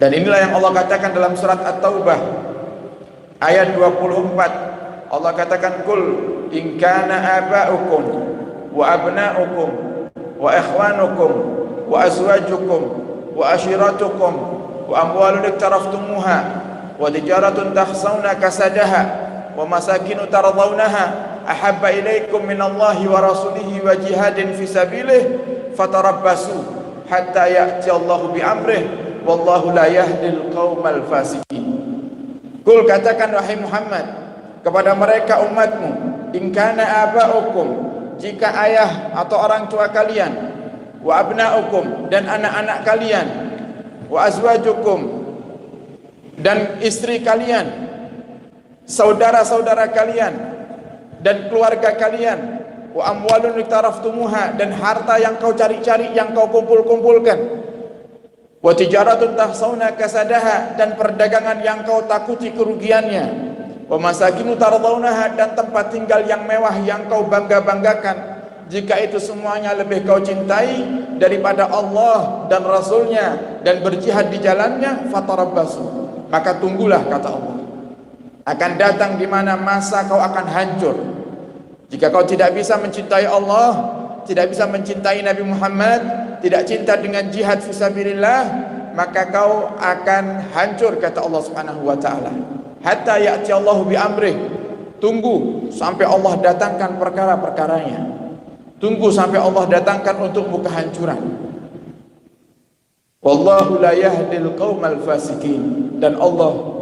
Dan inilah yang Allah katakan dalam surat At-Taubah ayat 24. Allah katakan, "Qul in kana aba'ukum wa abna'ukum wa ikhwanukum wa azwajukum wa ashiratukum wa amwalun iktaraftumuha wa tijaratun takhshawna kasadaha wa masakinu tardawnaha ahabba ilaikum minallahi wa rasulihi wa jihadin fi sabilih fatarabbasu hatta ya'ti Allahu bi amrih wallahu la yahdil qaumal fasiqin." Qul, katakan wahai Muhammad kepada mereka umatmu, in kana aba'ukum, jika ayah atau orang tua kalian, wa abna'ukum, dan anak-anak kalian, wa azwajukum, dan istri kalian, saudara-saudara kalian, dan keluarga kalian, wa amwalun iktaraftumuha, dan harta yang kau cari-cari, yang kau kumpul-kumpulkan, wa tijaratun tahsawna kasadaha, dan perdagangan yang kau takuti kerugiannya, wa masakinu tardawnaha, dan tempat tinggal yang mewah yang kau bangga-banggakan, jika itu semuanya lebih kau cintai daripada Allah dan Rasulnya dan berjihad di jalannya, fatarabbasu, maka tunggulah, kata Allah. Akan datang di mana masa kau akan hancur. Jika kau tidak bisa mencintai Allah, tidak bisa mencintai Nabi Muhammad, tidak cinta dengan jihad fisabilillah, maka kau akan hancur, kata Allah Subhanahu wa taala. Hatta ya'ti Allahu bi amrih, tunggu sampai Allah datangkan perkara-perkaranya. Tunggu sampai Allah datangkan untukmu kehancuran. Wallahu la yahdil qaumal fasikin, dan Allah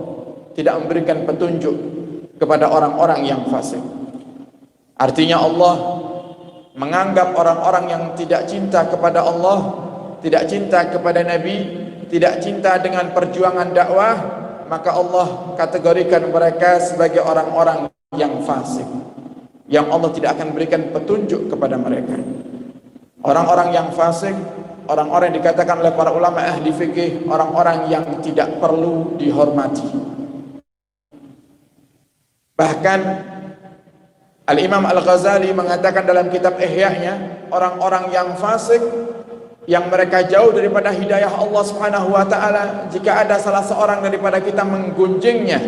tidak memberikan petunjuk kepada orang-orang yang fasik. Artinya Allah menganggap orang-orang yang tidak cinta kepada Allah, tidak cinta kepada Nabi, tidak cinta dengan perjuangan dakwah, maka Allah kategorikan mereka sebagai orang-orang yang fasik, yang Allah tidak akan berikan petunjuk kepada mereka. Orang-orang yang fasik, orang-orang yang dikatakan oleh para ulama ahli fikih, orang-orang yang tidak perlu dihormati. Bahkan Al-Imam Al-Ghazali mengatakan dalam kitab Ihya-nya, orang-orang yang fasik, yang mereka jauh daripada hidayah Allah Subhanahu wa taala, jika ada salah seorang daripada kita menggunjingnya,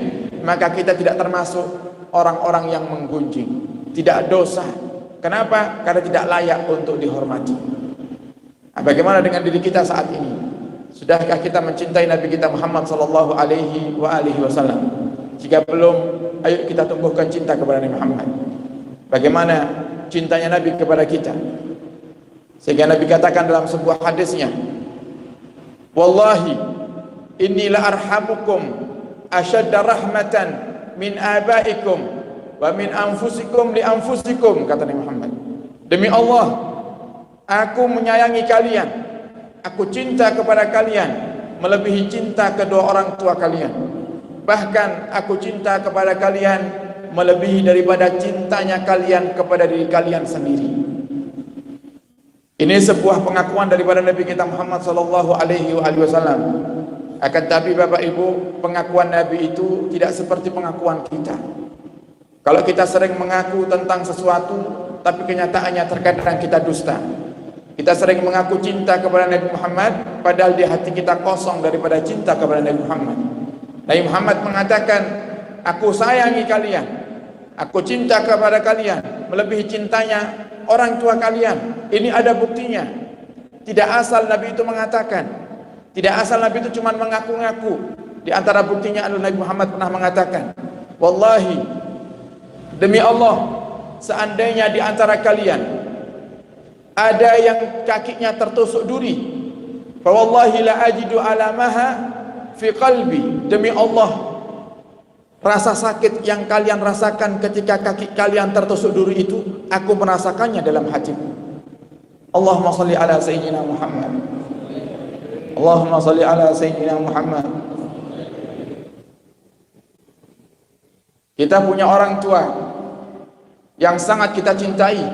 maka kita tidak termasuk orang-orang yang menggunjing, tidak dosa. Kenapa? Karena tidak layak untuk dihormati. Nah, bagaimana dengan diri kita saat ini? Sudahkah kita mencintai Nabi kita Muhammad sallallahu alaihi wasallam? Jika belum, ayo kita tumbuhkan cinta kepada Nabi Muhammad. Bagaimana cintanya Nabi kepada kita? Sehingga Nabi katakan dalam sebuah hadisnya, "Wallahi inni la arhamukum ashadda rahmatan min abaikum wa min anfusikum li anfusikum," kata Nabi Muhammad. Demi Allah, aku menyayangi kalian, aku cinta kepada kalian melebihi cinta kedua orang tua kalian. Bahkan aku cinta kepada kalian melebihi daripada cintanya kalian kepada diri kalian sendiri. Ini sebuah pengakuan daripada Nabi kita Muhammad sallallahu alaihi wasallam. Akan tapi Bapak Ibu, pengakuan Nabi itu tidak seperti pengakuan kita. Kalau kita sering mengaku tentang sesuatu, tapi kenyataannya terkadang kita dusta. Kita sering mengaku cinta kepada Nabi Muhammad, padahal di hati kita kosong daripada cinta kepada Nabi Muhammad. Nabi Muhammad mengatakan, aku sayangi kalian, aku cinta kepada kalian melebihi cintanya orang tua kalian. Ini ada buktinya. Tidak asal Nabi itu mengatakan, tidak asal Nabi itu cuma mengaku-ngaku. Di antara buktinya adalah Nabi Muhammad pernah mengatakan, wallahi, demi Allah, seandainya di antara kalian ada yang kakinya tertusuk duri, fa wallahi la ajidu alamaha fi qalbi, demi Allah, rasa sakit yang kalian rasakan ketika kaki kalian tertusuk duri itu, aku merasakannya dalam hatiku. Allahumma salli ala sayyidina Muhammad. Allahumma salli ala sayyidina Muhammad. Kita punya orang tua yang sangat kita cintai.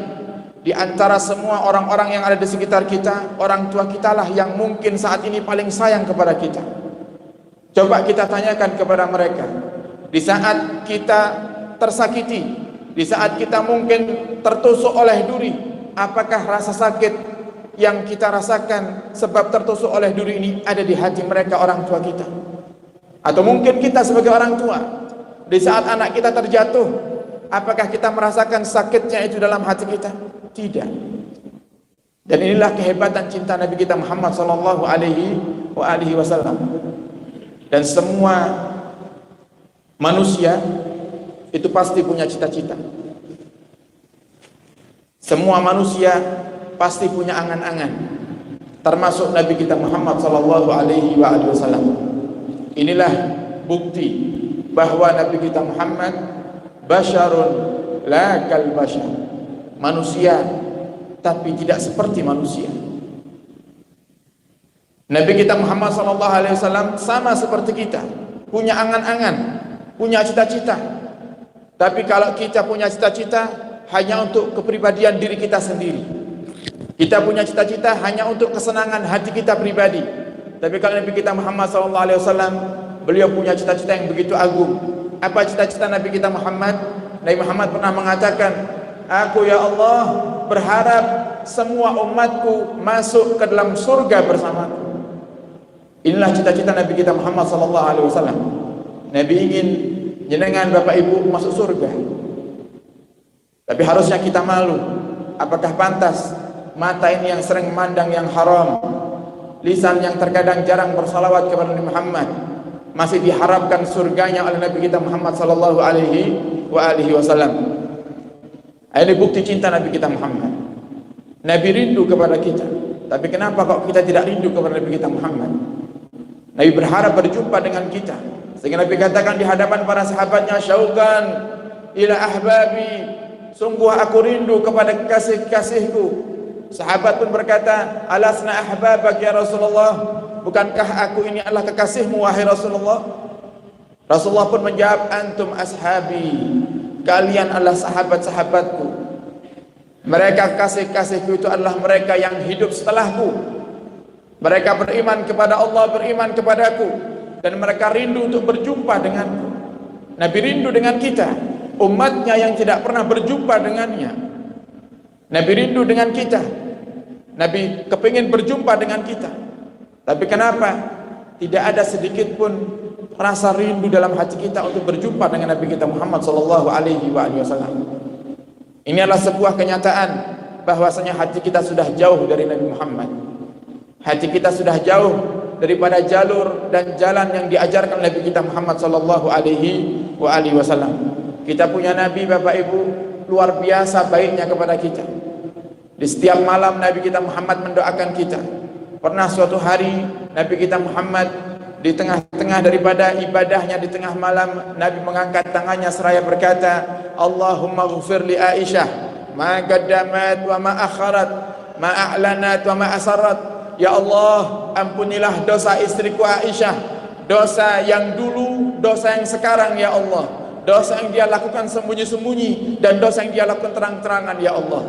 Di antara semua orang-orang yang ada di sekitar kita, orang tua kitalah yang mungkin saat ini paling sayang kepada kita. Coba kita tanyakan kepada mereka, di saat kita tersakiti, di saat kita mungkin tertusuk oleh duri, apakah rasa sakit yang kita rasakan sebab tertusuk oleh duri ini ada di hati mereka, orang tua kita. Atau mungkin kita sebagai orang tua, di saat anak kita terjatuh, apakah kita merasakan sakitnya itu dalam hati kita? Tidak. Dan inilah kehebatan cinta Nabi kita Muhammad sallallahu alaihi wasallam. Dan semua manusia itu pasti punya cita-cita. Semua manusia pasti punya angan-angan, termasuk Nabi kita Muhammad sallallahu alaihi wasallam. Inilah bukti bahwa Nabi kita Muhammad basyarun la kal basyar, manusia tapi tidak seperti manusia. Nabi kita Muhammad sallallahu alaihi wasallam sama seperti kita, punya angan-angan, punya cita-cita. Tapi kalau kita punya cita-cita hanya untuk kepribadian diri kita sendiri, kita punya cita-cita hanya untuk kesenangan hati kita pribadi. Tapi kalau Nabi kita Muhammad sallallahu alaihi wasallam, beliau punya cita-cita yang begitu agung. Apa cita-cita Nabi kita Muhammad? Nabi Muhammad pernah mengatakan, aku ya Allah berharap semua umatku masuk ke dalam surga bersamaku. Inilah cita-cita Nabi kita Muhammad sallallahu alaihi wasallam. Nabi ingin jenengan Bapak Ibu masuk surga. Tapi harusnya kita malu. Apakah pantas mata ini yang sering memandang yang haram, lisan yang terkadang jarang bersalawat kepada Nabi Muhammad, masih diharapkan surganya oleh Nabi kita Muhammad sallallahu alaihi wasallam? Ini bukti cinta Nabi kita Muhammad. Nabi rindu kepada kita. Tapi kenapa kok kita tidak rindu kepada Nabi kita Muhammad? Nabi berharap berjumpa dengan kita, sehingga Nabi katakan di hadapan para sahabatnya, syauqan ila ahbabi, sungguh aku rindu kepada kekasih-kekasihku. Sahabat pun berkata, alasna ahbabak ya Rasulullah, bukankah aku ini adalah kekasihmu wahai Rasulullah? Rasulullah pun menjawab, antum ashabi, kalian adalah sahabat-sahabatku. Mereka kasih-kasihku itu adalah mereka yang hidup setelahku. Mereka beriman kepada Allah, beriman kepadaku, dan mereka rindu untuk berjumpa denganku. Nabi rindu dengan kita, umatnya yang tidak pernah berjumpa dengannya. Nabi rindu dengan kita, Nabi kepingin berjumpa dengan kita. Tapi kenapa tidak ada sedikit pun rasa rindu dalam hati kita untuk berjumpa dengan Nabi kita Muhammad sallallahu alaihi wasallam? Ini adalah sebuah kenyataan bahwasanya hati kita sudah jauh dari Nabi Muhammad. Hati kita sudah jauh daripada jalur dan jalan yang diajarkan Nabi kita Muhammad sallallahu alaihi wasallam. Kita punya Nabi Bapak Ibu luar biasa baiknya kepada kita. Di setiap malam Nabi kita Muhammad mendoakan kita. Pernah suatu hari Nabi kita Muhammad di tengah-tengah daripada ibadahnya di tengah malam, Nabi mengangkat tangannya seraya berkata, Allahumma ghfir li Aisyah ma qaddamat wa ma akharat, ma a'lanat wa ma asarrat. Ya Allah, ampunilah dosa istriku Aisyah, dosa yang dulu, dosa yang sekarang ya Allah, dosa yang dia lakukan sembunyi-sembunyi dan dosa yang dia lakukan terang-terangan ya Allah.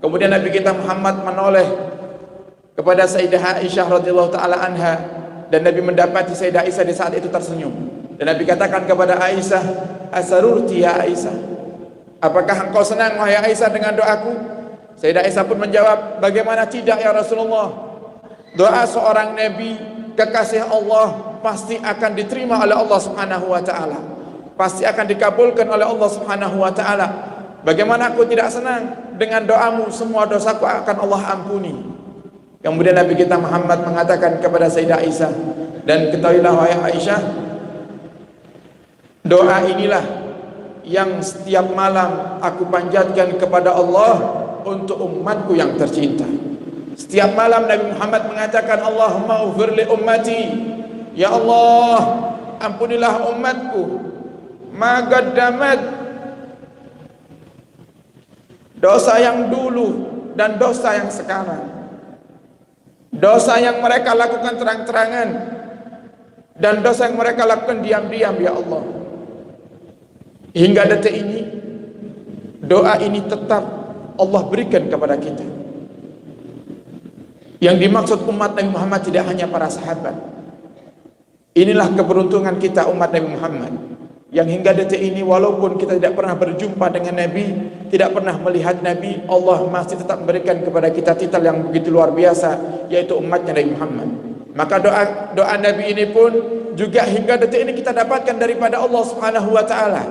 Kemudian Nabi kita Muhammad menoleh kepada Sayyidah Aisyah radhiyallahu taala anha, dan Nabi mendapati Sayyidah Aisyah di saat itu tersenyum. Dan Nabi katakan kepada Aisyah, asarurti ya Aisyah, apakah engkau senang wahai Aisyah dengan doaku? Sayyidah Aisyah pun menjawab, bagaimana tidak ya Rasulullah? Doa seorang Nabi, kekasih Allah, pasti akan diterima oleh Allah subhanahu wa ta'ala, pasti akan dikabulkan oleh Allah subhanahu wa ta'ala. Bagaimana aku tidak senang dengan doamu, semua dosaku akan Allah ampuni. Kemudian Nabi kita Muhammad mengatakan kepada Sayyidah Aisyah, dan ketahuilah wahai Aisyah, doa inilah yang setiap malam aku panjatkan kepada Allah untuk umatku yang tercinta. Setiap malam Nabi Muhammad mengatakan, Allahumma ufir li ummati, ya Allah ampunilah umatku, ma qaddamat, dosa yang dulu dan dosa yang sekarang, dosa yang mereka lakukan terang-terangan dan dosa yang mereka lakukan diam-diam ya Allah. Hingga detik ini doa ini tetap Allah berikan kepada kita. Yang dimaksud umat Nabi Muhammad tidak hanya para sahabat. Inilah keberuntungan kita umat Nabi Muhammad. yang hingga detik ini walaupun kita tidak pernah berjumpa dengan Nabi, tidak pernah melihat Nabi, Allah masih tetap memberikan kepada kita titel yang begitu luar biasa, yaitu umatnya Nabi Muhammad. Maka doa Nabi ini pun juga hingga detik ini kita dapatkan daripada Allah Subhanahu wa taala.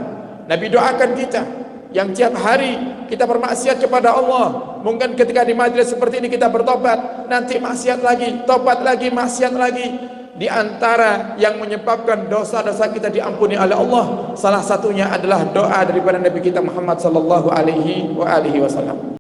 Nabi doakan kita yang tiap hari kita bermaksiat kepada Allah. Mungkin ketika di majlis seperti ini kita bertobat, nanti maksiat lagi, tobat lagi, maksiat lagi. Di antara yang menyebabkan dosa-dosa kita diampuni oleh Allah, salah satunya adalah doa daripada Nabi kita Muhammad sallallahu alaihi wasallam.